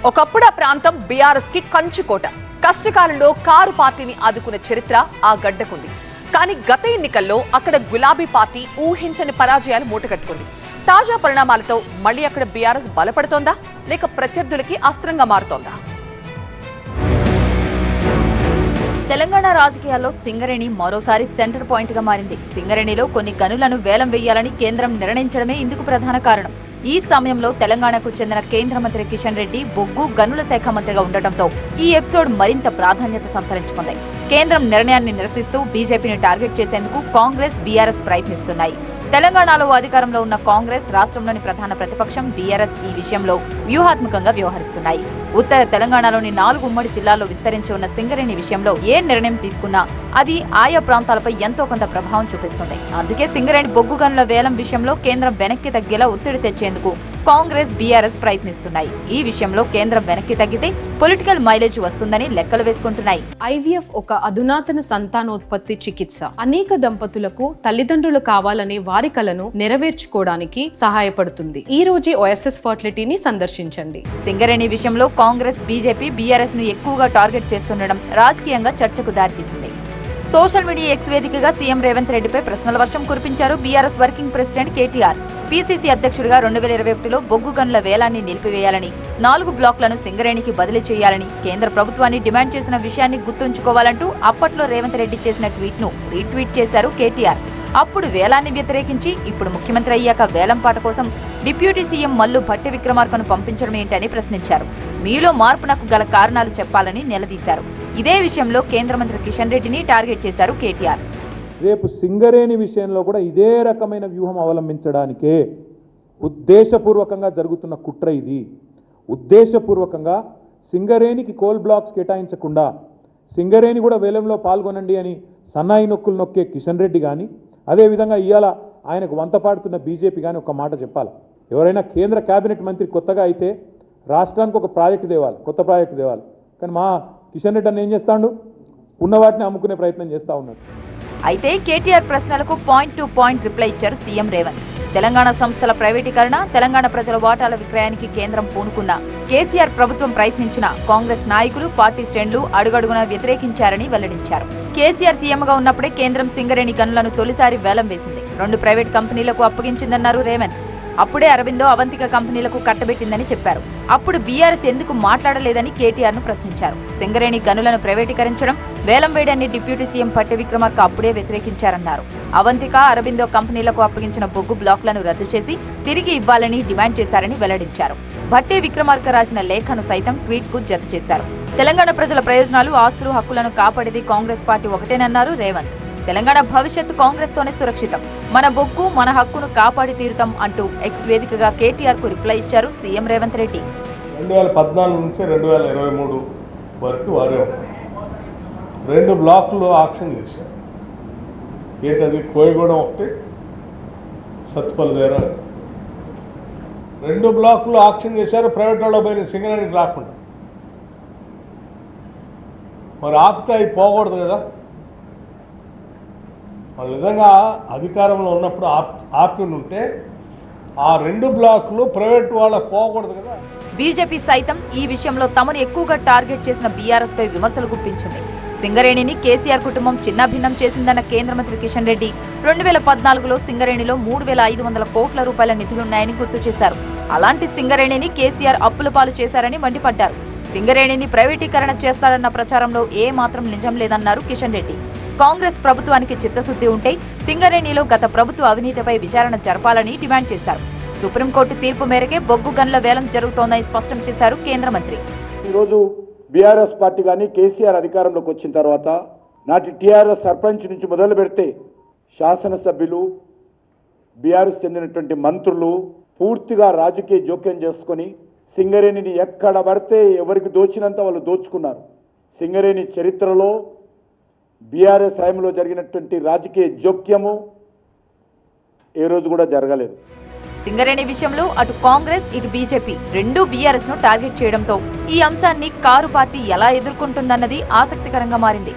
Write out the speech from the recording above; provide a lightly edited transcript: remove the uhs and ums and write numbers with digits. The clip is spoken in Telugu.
ఒకప్పుడు ఆ ప్రాంతం బీఆర్ఎస్ కి కంచుకోట. కష్టకాలంలో కారు పార్టీని ఆదుకున్న చరిత్ర ఆ గడ్డకుంది. కానీ గత ఎన్నికల్లో అక్కడ గులాబీ పార్టీ ఊహించని పరాజయాలు మూటగట్టుకుంది. తాజా పరిణామాలతో మళ్లీ అక్కడ బీఆర్ఎస్ బలపడుతోందా లేక ప్రత్యర్థులకి అస్త్రంగా మారుతోందా? తెలంగాణ రాజకీయాల్లో సింగరేణి మరోసారి సెంటర్ పాయింట్ గా మారింది. సింగరేణిలో కొన్ని గనులను వేలం వేయాలని కేంద్రం నిర్ణయించడమే ఇందుకు ప్రధాన కారణం. ఈ సమయంలో తెలంగాణకు చెందిన కేంద్ర మంత్రి కిషన్ రెడ్డి బొగ్గు గనుల శాఖ మంత్రిగా ఉండటంతో ఈ ఎపిసోడ్ మరింత ప్రాధాన్యత సంతరించుకుంది. కేంద్రం నిర్ణయాన్ని నిరసిస్తూ బీజేపీని టార్గెట్ చేసేందుకు కాంగ్రెస్, బీఆర్ఎస్ ప్రయత్నిస్తున్నాయి. తెలంగాణలో అధికారంలో ఉన్న కాంగ్రెస్, రాష్ట్రంలోని ప్రధాన ప్రతిపక్షం బీఆర్ఎస్ ఈ విషయంలో వ్యూహాత్మకంగా వ్యవహరిస్తున్నాయి. ఉత్తర తెలంగాణలోని 4 ఉమ్మడి జిల్లాల్లో విస్తరించి ఉన్న సింగరేణి విషయంలో ఏ నిర్ణయం తీసుకున్నా అది ఆయా ప్రాంతాలపై ఎంతో కొంత ప్రభావం చూపిస్తుంది. అందుకే సింగరేణి బొగ్గు గనుల వేలం విషయంలో కేంద్రం వెనక్కి తగ్గేలా ఒత్తిడి తెచ్చేందుకు కాంగ్రెస్, బీఆర్ఎస్ ప్రయత్నిస్తున్నాయి. ఈ విషయంలో కేంద్రం వెనక్కి తగ్గితే పొలిటికల్ మైలేజ్ వస్తుందని లెక్కలు వేసుకుంటున్నాయి. ఐవీఎఫ్ ఒక అధునాతన సంతానోత్పత్తి చికిత్స. అనేక దంపతులకు తల్లిదండ్రులు కావాలనే వారి కలను నెరవేర్చుకోవడానికి సహాయపడుతుంది. ఈ రోజే ఓఎస్ఎస్ ఫర్టిలిటీని సందర్శించండి. సింగరేణి విషయంలో కాంగ్రెస్, బీజేపీ, బీఆర్ఎస్ ను ఎక్కువగా టార్గెట్ చేస్తుండడం రాజకీయంగా చర్చకు దారితీసింది. సోషల్ మీడియా ఎక్స్ వేదికగా సీఎం రేవంత్ రెడ్డిపై ప్రశ్నల వర్షం కురిపించారు BRS working president KTR. PCC అధ్యక్షుడిగా 2021లో బొగ్గు గనుల వేలాన్ని నిలిపివేయాలని, 4 బ్లాక్లను సింగరేణికి బదిలీ చేయాలని కేంద్ర ప్రభుత్వాన్ని డిమాండ్ చేసిన విషయాన్ని గుర్తుంచుకోవాలంటూ అప్పట్లో రేవంత్ రెడ్డి చేసిన ట్వీట్ను రీట్వీట్ చేశారు కేటీఆర్. అప్పుడు వేలాన్ని వ్యతిరేకించి ఇప్పుడు ముఖ్యమంత్రి అయ్యాక వేలం పాట కోసం డిప్యూటీ సీఎం మల్లు భట్టి విక్రమార్కను పంపించడం ఏంటని ప్రశ్నించారు. మీలో మార్పునకు గల కారణాలు చెప్పాలని నిలదీశారు. ఇదే విషయంలో కేంద్ర మంత్రి కిషన్ రెడ్డిని టార్గెట్ చేశారు కేటీఆర్. రేపు సింగరేణి విషయంలో కూడా ఇదే రకమైన వ్యూహం అవలంబించడానికే ఉద్దేశపూర్వకంగా జరుగుతున్న కుట్ర ఇది. ఉద్దేశపూర్వకంగా సింగరేణికి కోల్ బ్లాక్స్ కేటాయించకుండా సింగరేణి కూడా వేలంలో పాల్గొనండి అని సన్నాయి నొక్కులు నొక్కే కిషన్ రెడ్డి కానీ, అదేవిధంగా ఇవాళ ఆయనకు వంతపాడుతున్న బీజేపీ కానీ ఒక మాట చెప్పాలి. ఎవరైనా కేంద్ర కేబినెట్ మంత్రి కొత్తగా అయితే రాష్ట్రానికి ఒక ప్రాజెక్టు తేవాలి, కొత్త ప్రాజెక్టు తేవాలి. కానీ మా కిషన్ రెడ్డి అన్న ఏం చేస్తాడు? ఉన్న వాటిని అమ్ముకునే ప్రయత్నం చేస్తూ ఉన్నాడు. అయితే కేటీఆర్ ప్రశ్నలకు పాయింట్ టు పాయింట్ రిప్లై ఇచ్చారు సీఎం రేవంత్. తెలంగాణ సంస్థల ప్రైవేటీకరణ, తెలంగాణ ప్రజల వాటాల విక్రయానికి కేంద్రం పూనుకున్న కేసీఆర్ ప్రభుత్వం ప్రయత్నించిన కాంగ్రెస్ నాయకులు, పార్టీ శ్రేణులు అడుగడుగునా వ్యతిరేకించారని వెల్లడించారు. కేసీఆర్ సీఎంగా ఉన్నప్పుడే కేంద్రం సింగరేణి గనులను తొలిసారి వేలం వేసింది. 2 ప్రైవేట్ కంపెనీలకు అప్పగించిందన్నారు రేవంత్. అప్పుడే అరవిందో, అవంతిక కంపెనీలకు కట్టబెట్టిందని చెప్పారు. అప్పుడు బీఆర్ఎస్ ఎందుకు మాట్లాడలేదని కేటీఆర్ ను ప్రశ్నించారు. సింగరేణి గనులను ప్రైవేటీకరించడం, వేలం వేయడాన్ని డిప్యూటీ సీఎం భట్టి విక్రమార్క అప్పుడే వ్యతిరేకించారన్నారు. అవంతిక, అరబిందో కంపెనీలకు అప్పగించిన బొగ్గు బ్లాక్లను రద్దు చేసి తిరిగి ఇవ్వాలని డిమాండ్ చేశారని వెల్లడించారు. భట్టి విక్రమార్క రాసిన లేఖను సైతం ట్వీట్ కు జత చేశారు. తెలంగాణ ప్రజల ప్రయోజనాలు, ఆస్తులు, హక్కులను కాపాడేది కాంగ్రెస్ పార్టీ ఒకటేనన్నారు రేవంత్. తెలంగాణ భవిష్యత్తు కాంగ్రెస్ తోనే సురక్షితం, మన బొగ్గు మన హక్కును కాపాడి తీరుతాం అంటూ ఎక్స్ వేదికగా కేటీఆర్ కు రిప్లై ఇచ్చారు సీఎం రేవంత్ రెడ్డి. 2014 నుంచి 2023 వరకు వారే 2 బ్లాకులు ఆక్షన్ చేశారు. ఏంటది? కోయగూడెం ఒకటి, సత్తుపల్లి దగ్గర 2 బ్లాకులు ఆక్షన్ చేశారు. ప్రైవేట్ వాళ్ళు పోయిన సింగరేణికి రాకుండా. మరి ఆపితే అవి పోకూడదు కదా. వాళ్ళు నిజంగా అధికారంలో ఉన్నప్పుడు ఆపి ఉంటే ఆ 2 బ్లాకులు ప్రైవేట్ వాళ్ళకు పోకూడదు కదా. బీజేపీ సైతం ఈ విషయంలో తమను ఎక్కువగా టార్గెట్ చేసిన బీఆర్ఎస్ పై విమర్శలు గుప్పించింది. సింగరేణిని కేసీఆర్ కుటుంబం చిన్నాభిన్నం చేసిందన్న కేంద్ర మంత్రి కిషన్ రెడ్డి 2014లో సింగరేణిలో 3,500 కోట్ల రూపాయల నిధులున్నాయని గుర్తు చేశారు. అలాంటి సింగరేణిని కేసీఆర్ అప్పుల పాలు చేశారని మండిపడ్డారు. సింగరేణిని ప్రైవేటీకరణ చేస్తారన్న ప్రచారంలో ఏ మాత్రం నిజం లేదన్నారు కిషన్ రెడ్డి. కాంగ్రెస్ ప్రభుత్వానికి చిత్తశుద్ధి ఉంటే సింగరేణిలో గత ప్రభుత్వ అవినీతిపై విచారణ జరపాలని డిమాండ్ చేశారు. సుప్రీంకోర్టు తీర్పు మేరకే బొగ్గు గనుల వేలం జరుగుతోందని స్పష్టం చేశారు కేంద్ర మంత్రి. ఈరోజు బీఆర్ఎస్ పార్టీ కానీ కేసీఆర్ అధికారంలోకి వచ్చిన తర్వాత నాటి టీఆర్ఎస్ సర్పంచ్ నుంచి మొదలు పెడితే శాసనసభ్యులు, బీఆర్ఎస్ చెందినటువంటి మంత్రులు పూర్తిగా రాజకీయ జోక్యం చేసుకొని సింగరేణిని ఎక్కడ పడితే ఎవరికి దోచినంత వాళ్ళు దోచుకున్నారు. సింగరేణి చరిత్రలో బీఆర్ఎస్ హయాంలో జరిగినటువంటి రాజకీయ జోక్యము ఏ రోజు కూడా జరగలేదు. సింగరేణి విషయంలో అటు కాంగ్రెస్, ఇటు బీజేపీ 2 బీఆర్ఎస్ ను టార్గెట్ చేయడంతో ఈ అంశాన్ని కారు పార్టీ ఎలా ఎదుర్కొంటుందన్నది ఆసక్తికరంగా మారింది.